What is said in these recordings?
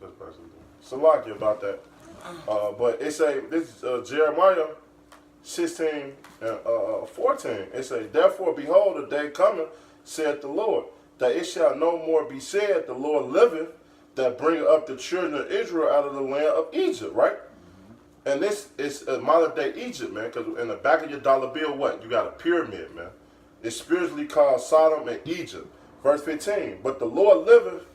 That's basically Salaki about that. But it say this Jeremiah 16 and 14. It say, therefore, behold, the day coming, saith the Lord, that it shall no more be said, the Lord liveth, that bringeth up the children of Israel out of the land of Egypt, right? And this is modern day Egypt, man, because in the back of your dollar bill, what? You got a pyramid, man. It's spiritually called Sodom and Egypt. Verse 15, but the Lord liveth,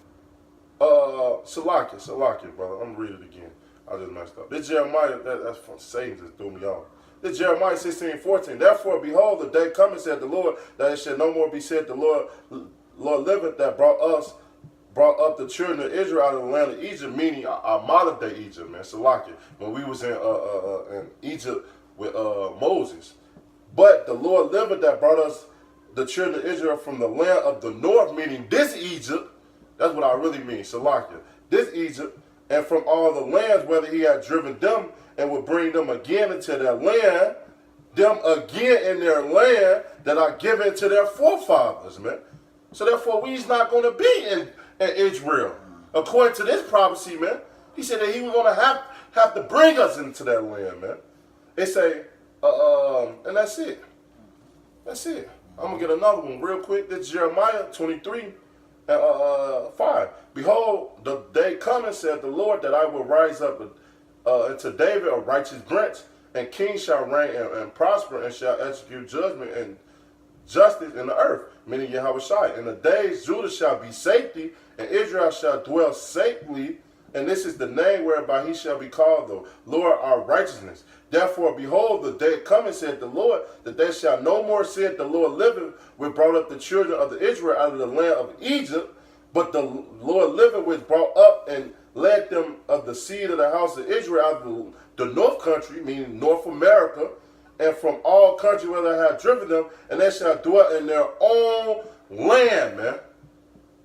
Salakia, brother. I'm going to read it again. I just messed up. This Jeremiah, that's from Satan, just threw me off. This Jeremiah 16:14. Therefore, behold, the day coming, said the Lord, that it shall no more be said, the Lord liveth, that brought up the children of Israel out of the land of Egypt, meaning our modern day Egypt, man. Salakia, when we was in Egypt with Moses. But the Lord liveth, that brought us the children of Israel from the land of the north, meaning this Egypt. That's what I really mean, Salakia. This Egypt, and from all the lands, whether he had driven them and would bring them again into their land, them again in their land that are given to their forefathers, man. So therefore, we's not going to be in Israel. According to this prophecy, man, he said that he was going to have to bring us into that land, man. It say, and that's it. That's it. I'm going to get another one real quick. This is Jeremiah 23. 5. Behold, the day coming, said the Lord, that I will rise up unto David a righteous branch, and kings shall reign and prosper, and shall execute judgment and justice in the earth, meaning Yahushua. In the days Judah shall be safety, and Israel shall dwell safely, and this is the name whereby he shall be called the Lord our righteousness. Therefore, behold, the day coming, said the Lord, that they shall no more, said the Lord liveth, which brought up the children of the Israel out of the land of Egypt, but the Lord liveth, which brought up and led them of the seed of the house of Israel out of the north country, meaning North America, and from all countries where they have driven them, and they shall dwell in their own land, man.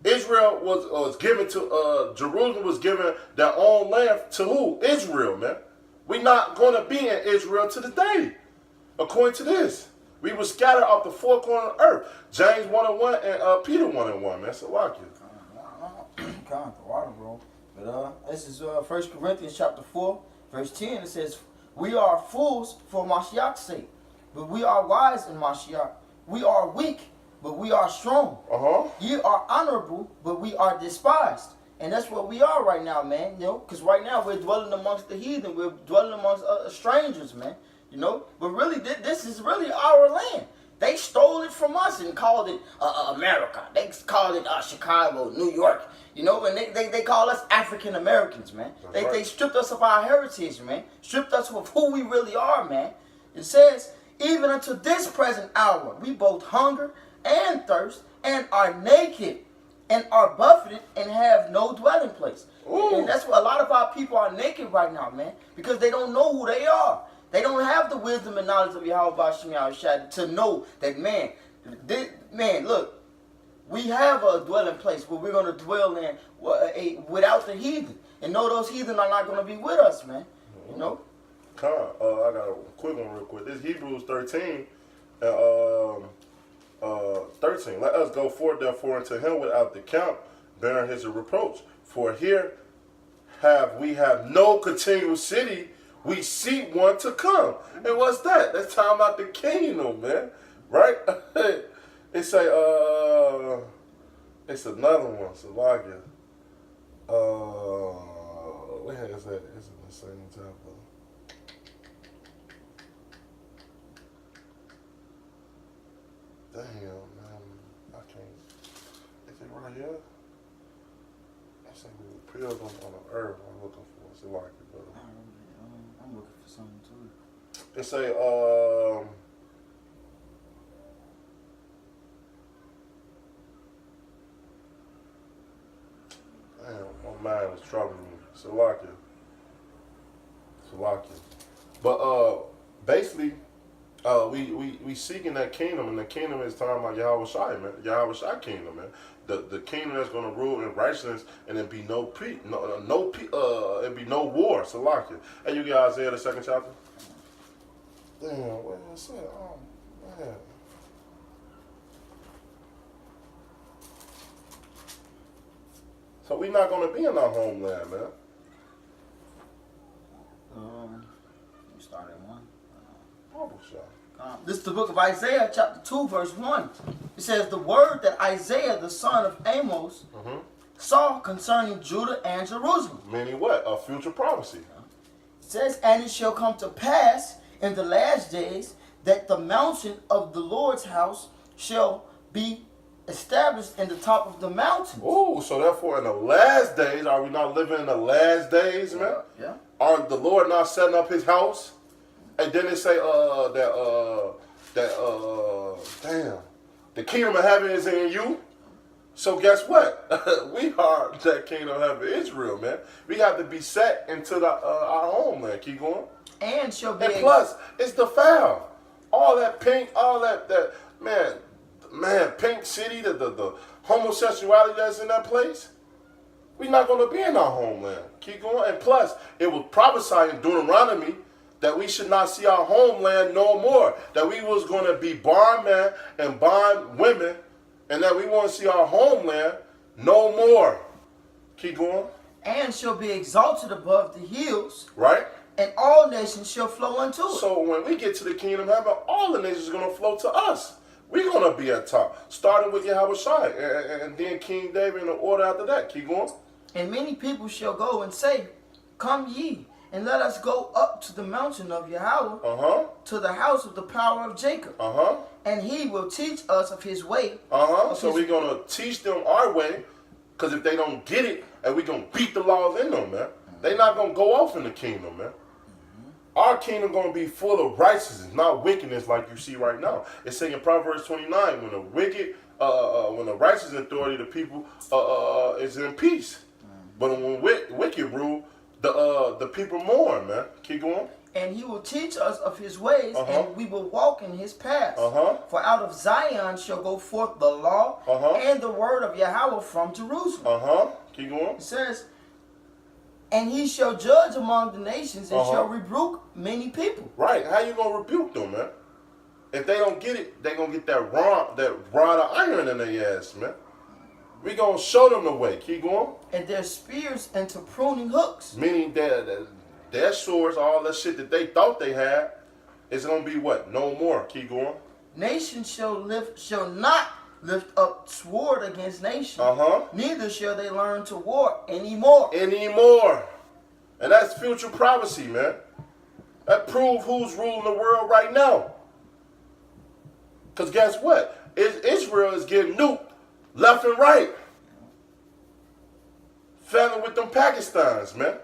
Israel was given to, Jerusalem was given their own land to who? Israel, man. We're not going to be in Israel to the day. According to this, we were scattered off the four corners of the earth. James 1:1 and Peter 1:1, man. So like you. Kind of water, bro. But this is 1 Corinthians chapter 4, verse 10. It says, we are fools for Mashiach's sake, but we are wise in Mashiach. We are weak, but we are strong. Ye are honorable, but we are despised. And that's what we are right now, man. You know, because right now we're dwelling amongst the heathen. We're dwelling amongst strangers, man. You know, but really, this is really our land. They stole it from us and called it America. They called it Chicago, New York. You know, and they call us African Americans, man. They stripped us of our heritage, man. Stripped us of who we really are, man. It says, even unto this present hour, we both hunger and thirst and are naked and are buffeted and have no dwelling place. And that's what a lot of our people are naked right now, man, because they don't know who they are. They don't have the wisdom and knowledge of Yahweh Shem Yahushua to know that, man, look, we have a dwelling place where we're going to dwell in without the heathen. And know those heathen are not going to be with us, man. You know? I got a quick one real quick. This Hebrews 13, 13. Let us go forth therefore unto him without the count, bearing his reproach. For here we have no continual city, we seek one to come. And what's that? That's talking about the kingdom, man. Right? It's another one, Salagia. Where is that? It's in the same chapter. Damn, man. I can't. Is it right here? I think we were pilgrims on the earth. I'm looking for it. Salagia, brother. I'm looking for something too. It say, damn, my mind is troubling me. Salakia. But basically, we seeking that kingdom, and the kingdom is talking about Yahweh Shai, man. Yahweh Shai kingdom, man. The kingdom that's gonna rule in righteousness, and there be no peace, it be no war. Salakia. Hey, you get Isaiah the 2nd chapter. Damn, where is it? Oh man. So we're not going to be in our homeland, man. You start at 1. Bible shot. This is the book of Isaiah, chapter 2, verse 1. It says, the word that Isaiah, the son of Amos, saw concerning Judah and Jerusalem. Meaning what? A future prophecy. It says, and it shall come to pass in the last days that the mountain of the Lord's house shall be established in the top of the mountains. Ooh, so therefore in the last days, are we not living in the last days, man? Yeah. Are the Lord not setting up his house? And then they say damn, the kingdom of heaven is in you. So guess what? We are that kingdom of heaven, Israel, man. We have to be set into our homeland. Keep going. And shall be And plus, it's the foul. All that pink, all that man, Pink City, the homosexuality that's in that place. We're not going to be in our homeland. Keep going. And plus, it was prophesied in Deuteronomy that we should not see our homeland no more. That we was going to be bondmen and bond women, and that we want to see our homeland no more. Keep going. And shall be exalted above the hills, Right? and all nations shall flow unto it. So when we get to the kingdom of heaven, all the nations are going to flow to us. We're going to be at top. Starting with Yahweh Shai, and then King David in the order after that. Keep going. And many people shall go and say, come ye, and let us go up to the mountain of Yahweh, to the house of the power of Jacob. And he will teach us of his way. So we're going to teach them our way, because if they don't get it, and we're going to beat the laws in them, man. They're not going to go off in the kingdom, man. Our kingdom going to be full of righteousness, not wickedness like you see right now. It's saying in Proverbs 29, when the wicked, when the righteous authority, the people is in peace. But when wicked rule, the people mourn, man. Keep going. And he will teach us of his ways, and we will walk in his paths. For out of Zion shall go forth the law and the word of Yahweh from Jerusalem. Keep going. It says, and he shall judge among the nations and shall rebuke many people. Right. How you going to rebuke them, man? If they don't get it, they going to get that rod of iron in their ass, man. We going to show them the way. Keep going. And their spears into pruning hooks. Meaning their swords, all that shit that they thought they had, is going to be what? No more. Keep going. Nation shall not lift up sword against nation. Neither shall they learn to war anymore. And that's future prophecy, man. That proves who's ruling the world right now. Because guess what? Israel is getting nuked left and right. Family with them Pakistans, man.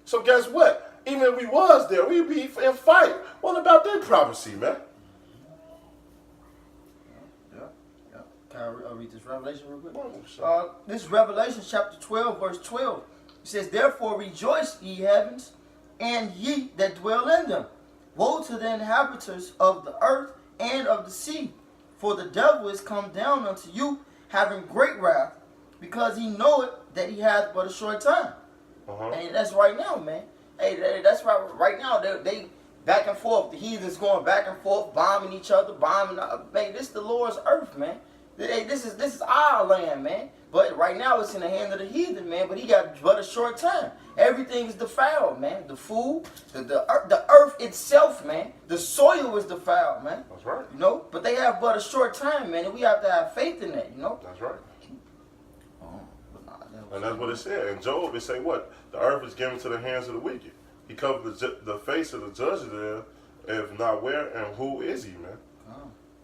So guess what? Even if we was there, we'd be in fight. What about that prophecy, man? Can I read this Revelation real quick? Sure. This is Revelation chapter 12, verse 12. It says, therefore rejoice, ye heavens, and ye that dwell in them. Woe to the inhabitants of the earth and of the sea, for the devil is come down unto you, having great wrath, because he knoweth that he hath but a short time. And that's right now, man. Hey, that's right now. They back and forth. The heathens going back and forth, bombing each other, bombing. Man, this is the Lord's earth, man. Hey, this is our land, man. But right now it's in the hand of the heathen, man. But he got but a short time. Everything is defiled, man. The food, the earth itself, man. The soil is defiled, man. That's right. You know, but they have but a short time, man, and we have to have faith in that, you know. That's right. And that's what it said. In Job, it say what? The earth is given to the hands of the wicked. He covered the face of the judge there. If not where and who is he, man?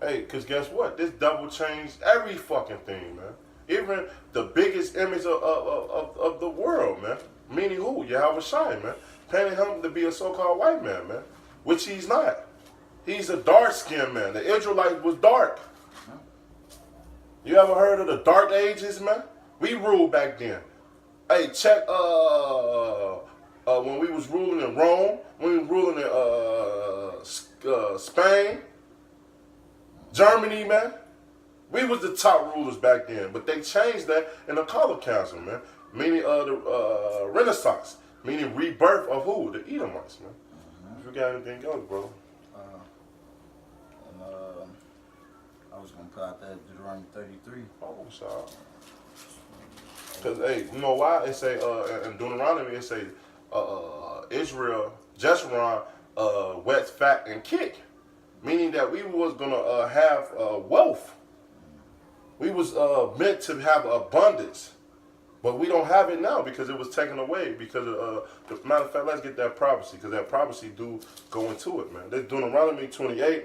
Hey, because guess what? This devil changed every fucking thing, man. Even the biggest image of the world, man. Meaning who? Yahweh Shai, man. Painting him to be a so-called white man, man. Which he's not. He's a dark-skinned man. The Israelite was dark. You ever heard of the Dark Ages, man? We ruled back then. Hey, check when we was ruling in Rome, when we was ruling in Spain, Germany, man. We was the top rulers back then, but they changed that in the Color Council, man. Meaning the Renaissance, meaning rebirth of who? The Edomites, man. If you got anything else, bro. I was gonna put out that Deuteronomy 33. Oh, sorry. Because, hey, you know why? It say, in Deuteronomy, it say, Israel, Jeshurun, wet, fat, and kick. Meaning that we was going to have wealth. We was meant to have abundance. But we don't have it now because it was taken away. Because, matter of fact, let's get that prophecy. Because that prophecy do go into it, man. That's Deuteronomy 28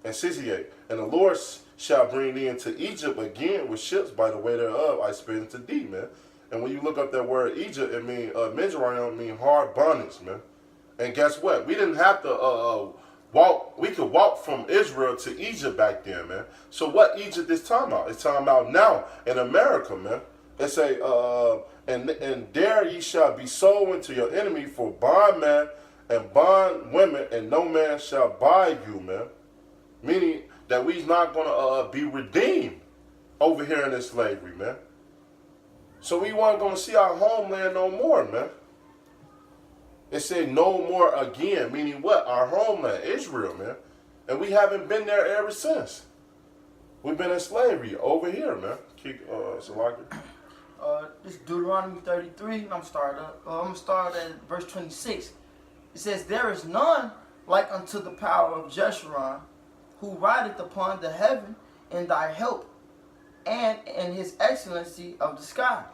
and 68. And the Lord shall bring thee into Egypt again with ships by the way thereof I spit into thee, man. And when you look up that word Egypt, it means, Mizraim mean hard bondage, man. And guess what? We didn't have to walk. We could walk from Israel to Egypt back then, man. So what Egypt is talking about? It's talking about now in America, man. It say, and there ye shall be sold into your enemy for bondman and bondwomen, and no man shall buy you, man. Meaning that we's not going to be redeemed over here in this slavery, man. So we weren't going to see our homeland no more, man. It said no more again, meaning what? Our homeland, Israel, man. And we haven't been there ever since. We've been in slavery over here, man. Salaki. This is Deuteronomy 33, and I'm gonna start at verse 26. It says, there is none like unto the power of Jeshurun, who rideth upon the heaven in thy help, and in his excellency of the sky.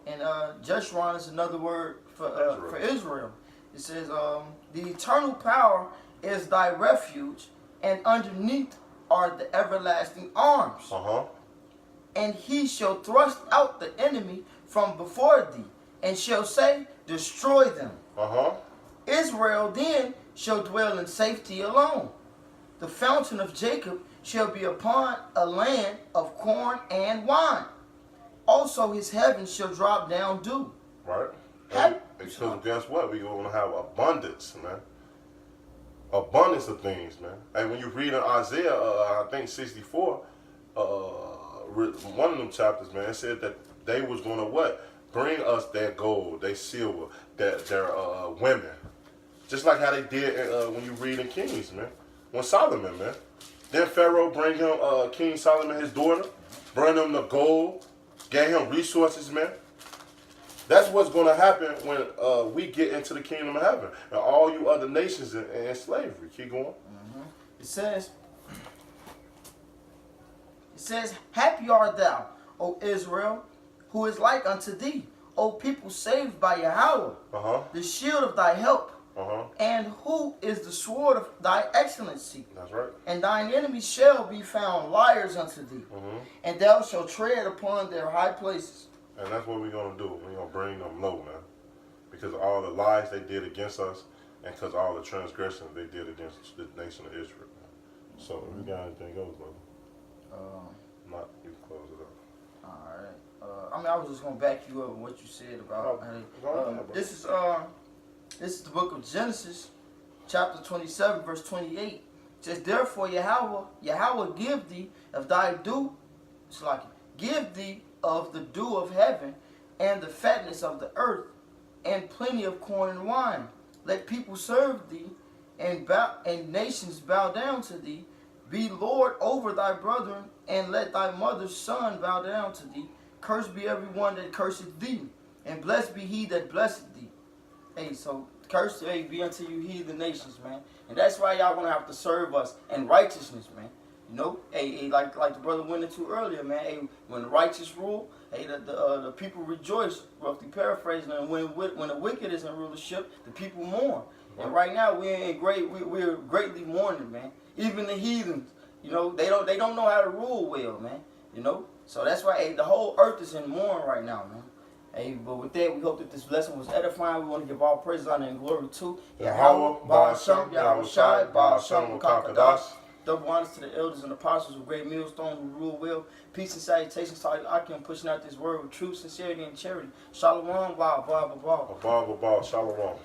And Jeshurun is another word for Israel. It says, the eternal power is thy refuge, and underneath are the everlasting arms. And he shall thrust out the enemy from before thee, and shall say, destroy them. Israel then shall dwell in safety alone. The fountain of Jacob shall be upon a land of corn and wine. Also his heavens shall drop down dew. Right. Because guess what? We're going to have abundance, man. Abundance of things, man. And when you read in Isaiah, I think 64, one of them chapters, man, it said that they was going to what? Bring us their gold, their silver, their women. Just like how they did when you read in Kings, man. When Solomon, man. Then Pharaoh bring him, King Solomon, his daughter, bring him the gold, gave him resources, man. That's what's going to happen when we get into the kingdom of heaven. And all you other nations in slavery. Keep going. It says, happy art thou, O Israel, who is like unto thee, O people saved by Yahweh, the shield of thy help, and who is the sword of thy excellency. That's right. And thine enemies shall be found liars unto thee, and thou shalt tread upon their high places. And that's what we're going to do. We're going to bring them low, man. Because of all the lies they did against us, and because all the transgressions they did against the nation of Israel. So if you got anything else, brother? Not, you can close it up. Alright. I was just going to back you up on what you said about... This is the book of Genesis, chapter 27, verse 28. It says, therefore Yahweh give thee of thy dew, give thee of the dew of heaven, and the fatness of the earth, and plenty of corn and wine. Let people serve thee, and nations bow down to thee. Be Lord over thy brethren, and let thy mother's son bow down to thee. Cursed be every one that curseth thee, and blessed be he that blesseth thee. Hey, so cursed be unto you heathen nations, man. And that's why y'all gonna have to serve us in righteousness, man. You know, like the brother went into earlier, man. When the righteous rule, the people rejoice. Roughly paraphrasing, and when the wicked is in rulership, the people mourn. And right now we're greatly mourning, man. Even the heathens, you know, they don't know how to rule well, man. You know, so that's why the whole earth is in mourn right now, man. But with that, we hope that this lesson was edifying. We want to give all praise, honor, and glory to Yahweh, Ba'ashem, Yahweh Shai, Ba'ashem, Kakadash. Double honors to the elders and apostles of Great Millstone who rule well. Peace and salutations to Akim pushing out this word with truth, sincerity, and charity. Shalom, blah, blah, blah, blah. Shalom.